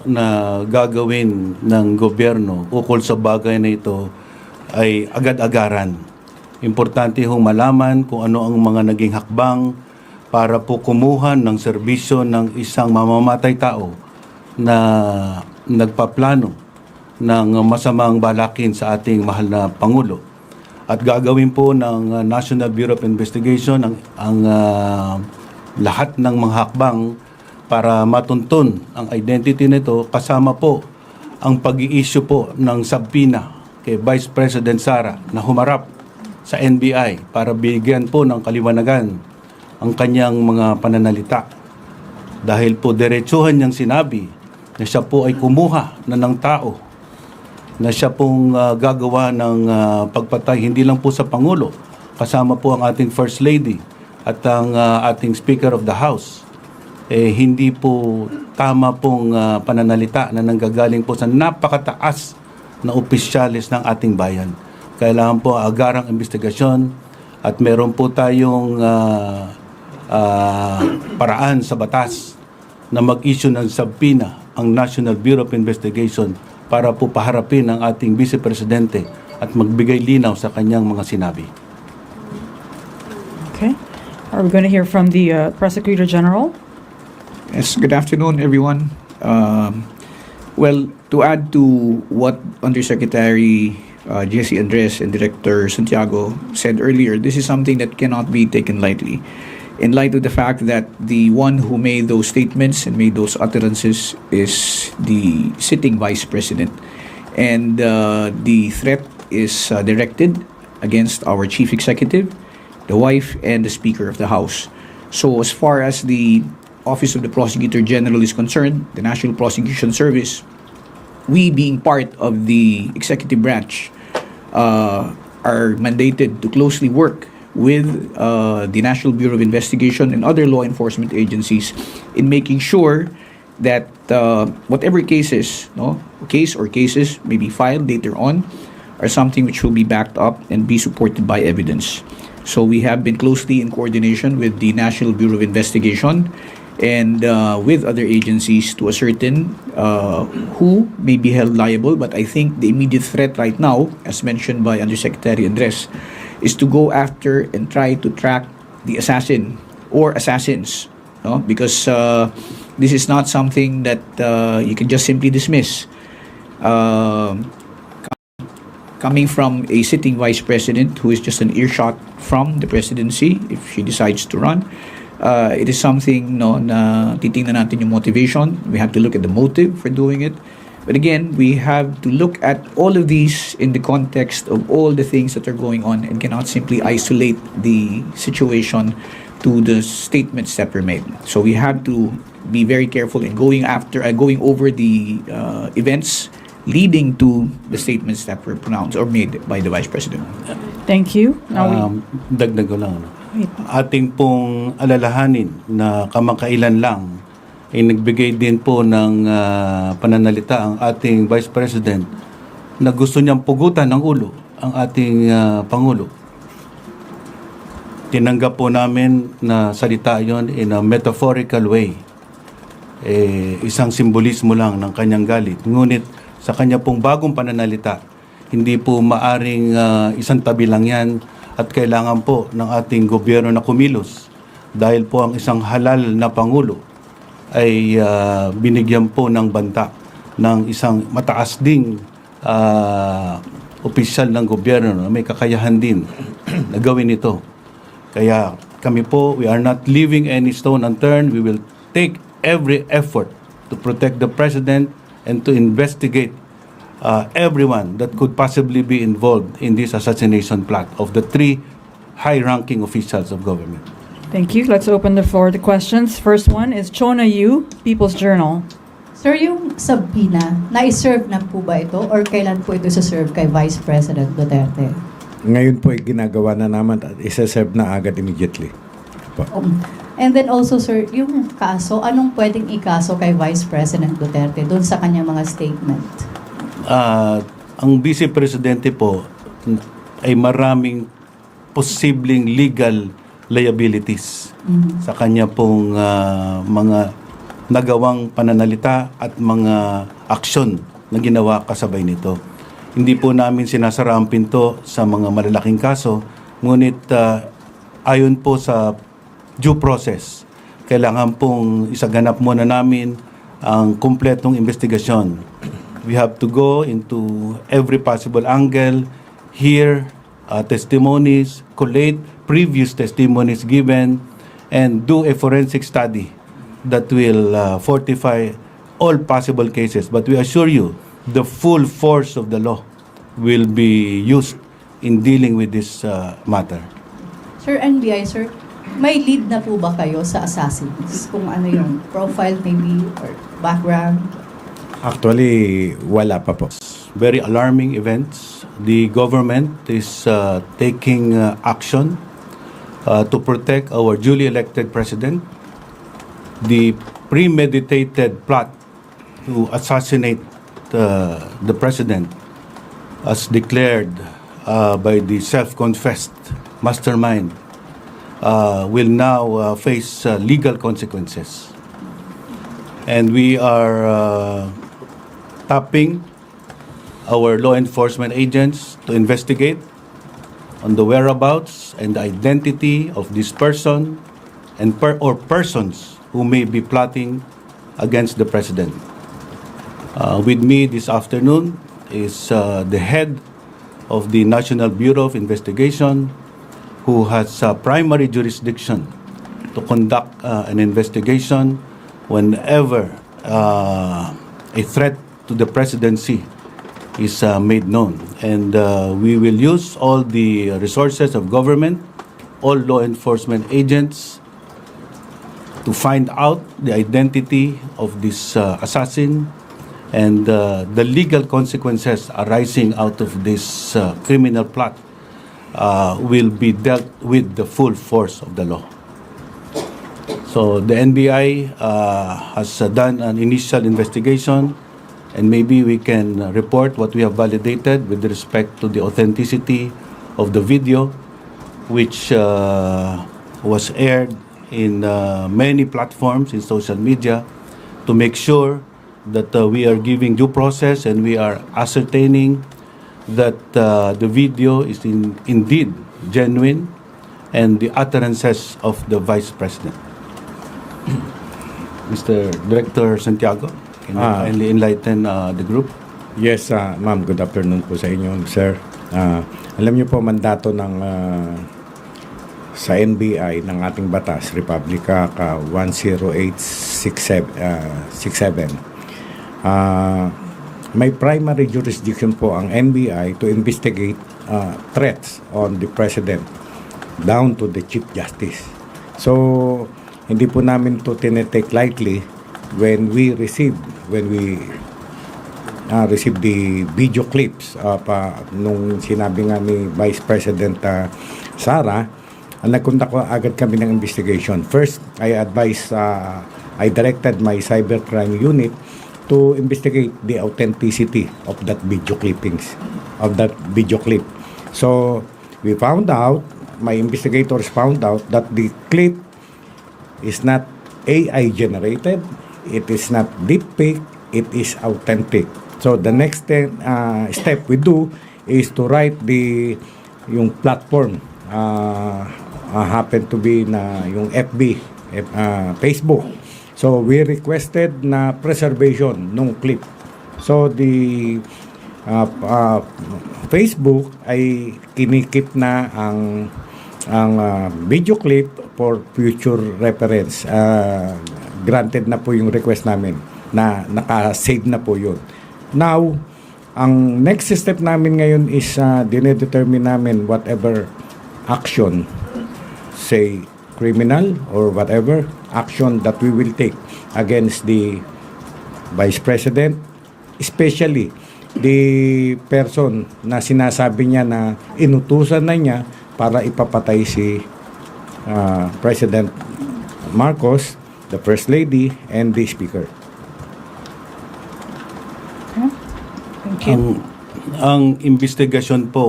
na gagawin ng gobyerno ukol sa bagay na ito ay agad-agaran. Importante hong malaman kung ano ang mga naging hakbang para po kumuha ng serbisyo ng isang mamamatay tao na nagpaplano ng masamang balakin sa ating mahal na Pangulo. At gagawin po ng National Bureau of Investigation ang lahat ng mga hakbang para matuntun ang identity nito, kasama po ang pag-i-issue po ng subpoena kay Vice President Sara na humarap sa NBI para bigyan po ng kaliwanagan ang kanyang mga pananalita. Dahil po diretsuhan niyang sinabi na siya po ay kumuha na ng tao, na siya pong gagawa ng pagpatay hindi lang po sa Pangulo, kasama po ang ating First Lady at ang ating Speaker of the House. Hindi po tama pong pananalita na nanggagaling po sa napakataas na opisyalis ng ating bayan. Kailangan po agarang investigasyon at meron po tayong paraan sa batas na mag-issue ng subpoena ang National Bureau of Investigation para po paharapin ang ating Vice Presidente at magbigay linaw sa kanyang mga sinabi. Okay. Are we going to hear from the Prosecutor General? Yes, good afternoon, everyone. Well, to add to what Undersecretary Jesse Andres and Director Santiago said earlier, this is something that cannot be taken lightly. In light of the fact that the one who made those statements and made those utterances is the sitting Vice President. And the threat is directed against our Chief Executive, the wife, and the Speaker of the House. So as far as the Office of the Prosecutor General is concerned, the National Prosecution Service, we being part of the executive branch are mandated to closely work with the National Bureau of Investigation and other law enforcement agencies in making sure that whatever cases, case or cases may be filed later on are something which will be backed up and be supported by evidence. So we have been closely in coordination with the National Bureau of Investigation and with other agencies to ascertain who may be held liable. But I think the immediate threat right now, as mentioned by Undersecretary Andres, is to go after and try to track the assassin or assassins, because this is not something that you can just simply dismiss. Coming from a sitting Vice President who is just an earshot from the presidency, if she decides to run, it is something na titingnan natin yung motivation. We have to look at the motive for doing it. But again, we have to look at all of these in the context of all the things that are going on and cannot simply isolate the situation to the statements that were made. So we have to be very careful in going over the events leading to the statements that were pronounced or made by the Vice President. Thank you. Now Dagdag ko lang. Ating pong alalahanin na kamakailan lang ay nagbigay din po ng pananalita ang ating Vice President na gusto niyang pugutan ng ulo ang ating Pangulo. Tinanggap po namin na salita yon in a metaphorical way. Isang simbolismo lang ng kanyang galit. Ngunit sa kanya pong bagong pananalita, hindi po maaring isang tabi lang yan at kailangan po ng ating gobyerno na kumilos dahil po ang isang halal na Pangulo ay binigyan po ng banta ng isang mataas ding opisyal ng gobyerno na may kakayahan din na gawin ito. Kaya kami po, we are not leaving any stone unturned. We will take every effort to protect the President and to investigate everyone that could possibly be involved in this assassination plot of the three high-ranking officials of government. thank you. Let's open the floor to questions. First one is Chona Yu, People's Journal. Sir, yung subpoena, na-serve na po ba ito or kailan po ito sa-serve kay Vice President Duterte? Ngayon po ay ginagawa na naman at isa-serve na agad immediately. And then also, sir, yung kaso, anong pwedeng ikaso kay Vice President Duterte doon sa kanyang mga statement? Ang Vice Presidente po ay maraming posibleng legal liabilities sa kanya pong mga nagawang pananalita at mga aksyon na ginawa kasabay nito. Hindi po namin sinasara ang pinto sa mga malalaking kaso, ngunit ayon po sa due process, kailangan pong isaganap muna namin ang kumpletong investigasyon. We have to go into every possible angle, hear testimonies, collate previous testimonies given, and do a forensic study that will fortify all possible cases. But we assure you, the full force of the law will be used in dealing with this matter. Sir NBI, sir, may lead na po ba kayo sa assassins? Kung ano yung profile maybe or background? Actually, wala pa po. Very alarming events. The government is taking action to protect our duly elected president. The premeditated plot to assassinate the president, as declared by the self-confessed mastermind, will now face legal consequences. And we are tapping our law enforcement agents to investigate on the whereabouts and the identity of this person and or persons who may be plotting against the president. With me this afternoon is the head of the National Bureau of Investigation, who has primary jurisdiction to conduct an investigation whenever a threat to the presidency is made known. And we will use all the resources of government, all law enforcement agents, to find out the identity of this assassin and the legal consequences arising out of this criminal plot will be dealt with the full force of the law. So the NBI has done an initial investigation, and maybe we can report what we have validated with respect to the authenticity of the video, which was aired in many platforms in social media, to make sure that we are giving due process and we are ascertaining that the video is indeed genuine and the utterances of the Vice President. Mr. Director Santiago, can you kindly enlighten the group? Yes, ma'am. Good afternoon po sa inyo, sir. Alam niyo po, mandato ng sa NBI ng ating batas, Republica 10867, may primary jurisdiction po ang NBI to investigate threats on the President down to the Chief Justice. So, hindi po namin to tinetake lightly when we receive the video clips nung sinabi nga ni Vice President Sara, nagkontak agad kami ng investigation. First, I directed my cybercrime unit to investigate the authenticity of that video clip. So, we found out, my investigators found out that the clip is not AI generated, it is not deepfake, it is authentic. So the next step we do is to write yung platform, happen to be na yung FB, Facebook. So we requested na preservation nung clip. So the Facebook ay kinikip na ang video clip for future reference. Granted na po yung request namin na naka-save na po yun. Now, ang next step namin ngayon is dinedetermine namin whatever action, say criminal or whatever action that we will take against the Vice President, especially the person na sinasabi niya na inutusan na niya para ipapatay si President Marcos, the First Lady, and the Speaker. Thank you. Ang investigasyon po